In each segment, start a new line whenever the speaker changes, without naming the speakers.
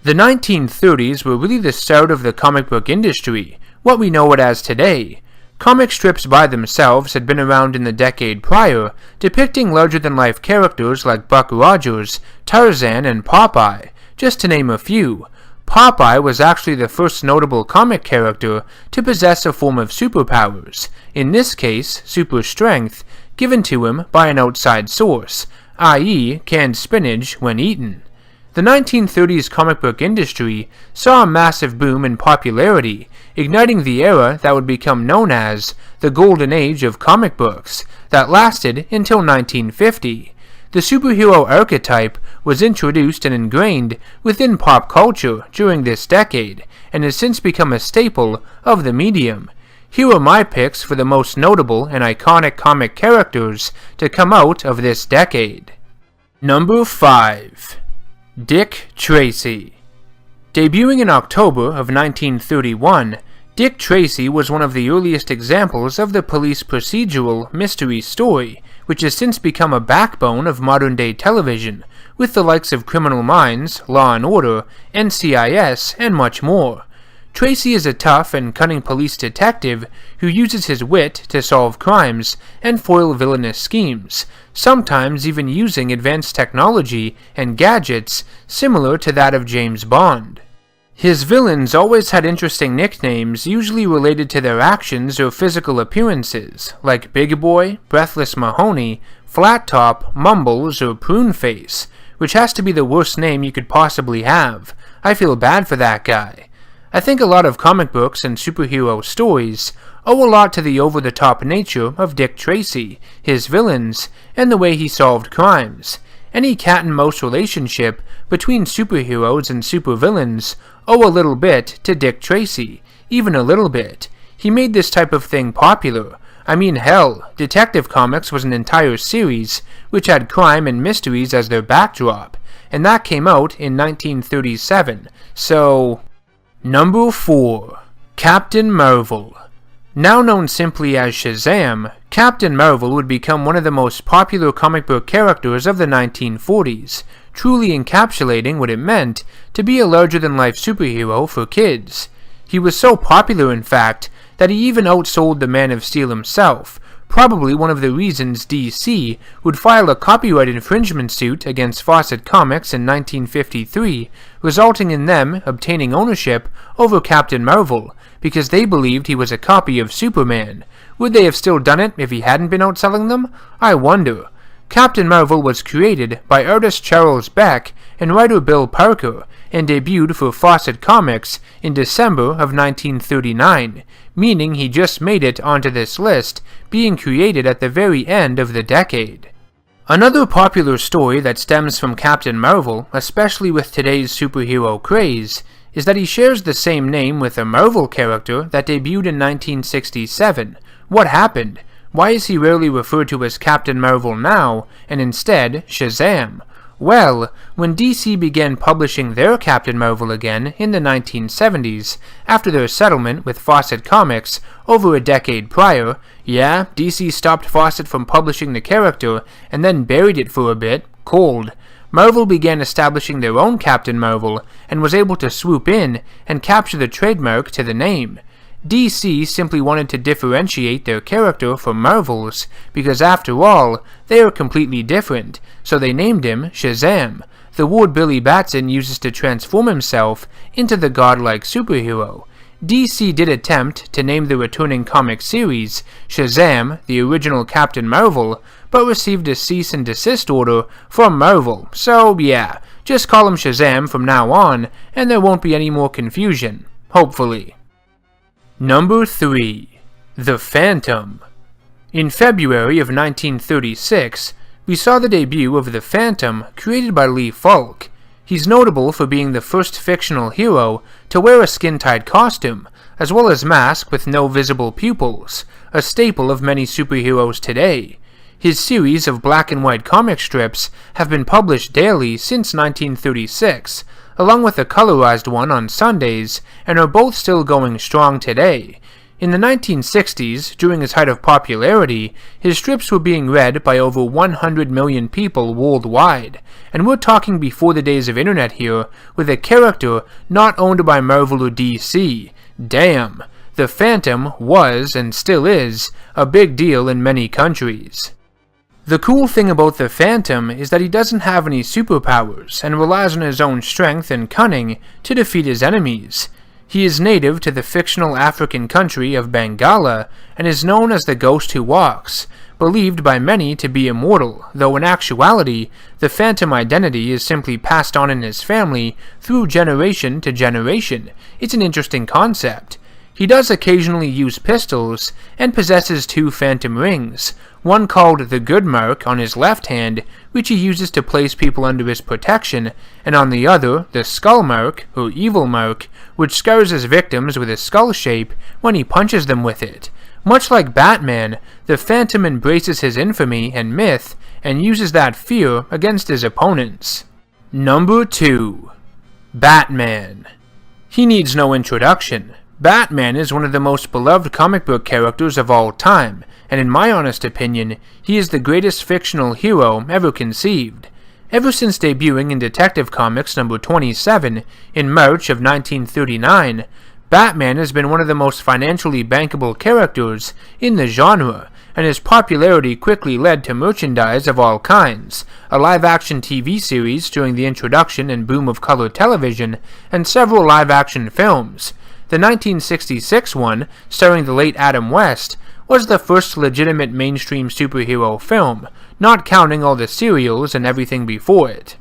The 1930s were really the start of the comic book industry, what we know it as today. Comic strips by themselves had been around in the decade prior, depicting larger-than-life characters like Buck Rogers, Tarzan, and Popeye, just to name a few. Popeye was actually the first notable comic character to possess a form of superpowers, in this case, super strength, given to him by an outside source, i.e. canned spinach when eaten. The 1930s comic book industry saw a massive boom in popularity, igniting the era that would become known as the Golden Age of comic books, that lasted until 1950. The superhero archetype was introduced and ingrained within pop culture during this decade, and has since become a staple of the medium. Here are my picks for the most notable and iconic comic characters to come out of this decade. Number 5. Dick Tracy. Debuting in October of 1931, Dick Tracy was one of the earliest examples of the police procedural mystery story, which has since become a backbone of modern-day television, with the likes of Criminal Minds, Law & Order, NCIS, and much more. Tracy is a tough and cunning police detective who uses his wit to solve crimes and foil villainous schemes, sometimes even using advanced technology and gadgets similar to that of James Bond. His villains always had interesting nicknames usually related to their actions or physical appearances, like Big Boy, Breathless Mahoney, Flat Top, Mumbles, or Prune Face, which has to be the worst name you could possibly have. I feel bad for that guy. I think a lot of comic books and superhero stories owe a lot to the over-the-top nature of Dick Tracy, his villains, and the way he solved crimes. Any cat-and-mouse relationship between superheroes and supervillains owe a little bit to Dick Tracy, even a little bit. He made this type of thing popular. I mean, hell, Detective Comics was an entire series which had crime and mysteries as their backdrop, and that came out in 1937, so... Number 4. Captain Marvel. Now known simply as Shazam, Captain Marvel would become one of the most popular comic book characters of the 1940s, truly encapsulating what it meant to be a larger-than-life superhero for kids. He was so popular, in fact, that he even outsold the Man of Steel himself, probably one of the reasons DC would file a copyright infringement suit against Fawcett Comics in 1953, resulting in them obtaining ownership over Captain Marvel, because they believed he was a copy of Superman. Would they have still done it if he hadn't been outselling them? I wonder. Captain Marvel was created by artist Charles Beck and writer Bill Parker, and debuted for Fawcett Comics in December of 1939, meaning he just made it onto this list, being created at the very end of the decade. Another popular story that stems from Captain Marvel, especially with today's superhero craze, is that he shares the same name with a Marvel character that debuted in 1967. What happened? Why is he rarely referred to as Captain Marvel now, and instead Shazam? Well, when DC began publishing their Captain Marvel again in the 1970s, after their settlement with Fawcett Comics over a decade prior, DC stopped Fawcett from publishing the character and then buried it for a bit, cold. Marvel began establishing their own Captain Marvel and was able to swoop in and capture the trademark to the name. DC simply wanted to differentiate their character from Marvel's, because after all, they are completely different, so they named him Shazam, the word Billy Batson uses to transform himself into the godlike superhero. DC did attempt to name the returning comic series Shazam, the original Captain Marvel, but received a cease and desist order from Marvel, so just call him Shazam from now on, and there won't be any more confusion, hopefully. Number 3. The Phantom. In February of 1936, we saw the debut of the Phantom, created by Lee Falk. He's notable for being the first fictional hero to wear a skin-tight costume, as well as mask with no visible pupils, a staple of many superheroes today. His series of black and white comic strips have been published daily since 1936, along with a colorized one on Sundays, and are both still going strong today. In the 1960s, during his height of popularity, his strips were being read by over 100 million people worldwide, and we're talking before the days of internet here, with a character not owned by Marvel or DC. Damn, the Phantom was, and still is, a big deal in many countries. The cool thing about the Phantom is that he doesn't have any superpowers, and relies on his own strength and cunning to defeat his enemies. He is native to the fictional African country of Bengala, and is known as the Ghost Who Walks, believed by many to be immortal, though in actuality, the Phantom identity is simply passed on in his family through generation to generation. It's an interesting concept. He does occasionally use pistols, and possesses 2 phantom rings, one called the Good Mark on his left hand, which he uses to place people under his protection, and on the other, the Skull Mark, or Evil Mark, which scars his victims with his skull shape when he punches them with it. Much like Batman, the Phantom embraces his infamy and myth, and uses that fear against his opponents. Number 2. Batman. He needs no introduction. Batman is one of the most beloved comic book characters of all time, and in my honest opinion, he is the greatest fictional hero ever conceived. Ever since debuting in Detective Comics number 27 in March of 1939, Batman has been one of the most financially bankable characters in the genre, and his popularity quickly led to merchandise of all kinds, a live-action TV series during the introduction and boom of color television, and several live-action films. The 1966 one, starring the late Adam West, was the first legitimate mainstream superhero film, not counting all the serials and everything before it.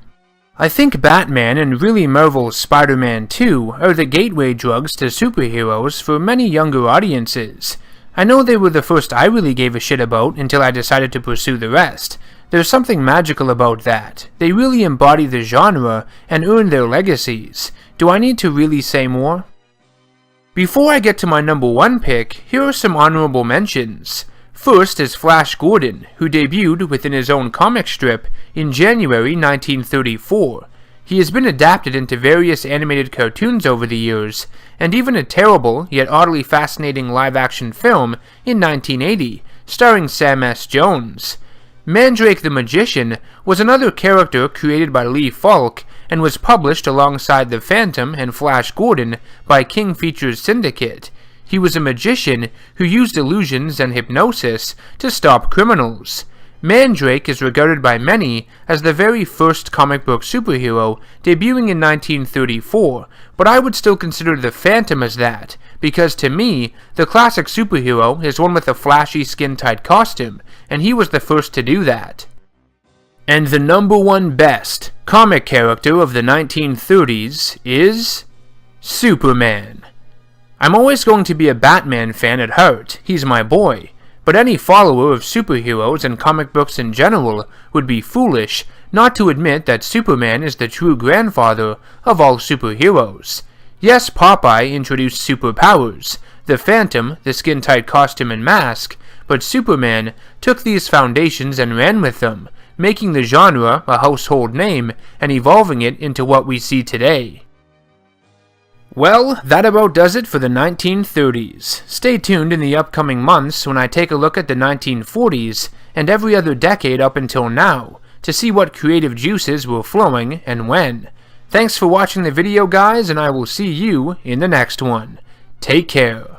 I think Batman and really Marvel's Spider-Man 2 are the gateway drugs to superheroes for many younger audiences. I know they were the first I really gave a shit about until I decided to pursue the rest. There's something magical about that. They really embody the genre and earn their legacies. Do I need to really say more? Before I get to my number 1 pick, here are some honorable mentions. First is Flash Gordon, who debuted within his own comic strip in January 1934. He has been adapted into various animated cartoons over the years, and even a terrible yet oddly fascinating live-action film in 1980, starring Sam S. Jones. Mandrake the Magician was another character created by Lee Falk, and was published alongside the Phantom and Flash Gordon by King Features Syndicate. He was a magician who used illusions and hypnosis to stop criminals. Mandrake is regarded by many as the very first comic book superhero, debuting in 1934, but I would still consider the Phantom as that, because to me, the classic superhero is one with a flashy skin-tight costume, and he was the first to do that. And the number 1 best comic character of the 1930s is Superman. I'm always going to be a Batman fan at heart, he's my boy, but any follower of superheroes and comic books in general would be foolish not to admit that Superman is the true grandfather of all superheroes. Yes, Popeye introduced superpowers, the Phantom, the skin-tight costume and mask, but Superman took these foundations and ran with them, making the genre a household name and evolving it into what we see today. Well, that about does it for the 1930s. Stay tuned in the upcoming months when I take a look at the 1940s and every other decade up until now to see what creative juices were flowing and when. Thanks for watching the video, guys, and I will see you in the next one. Take care.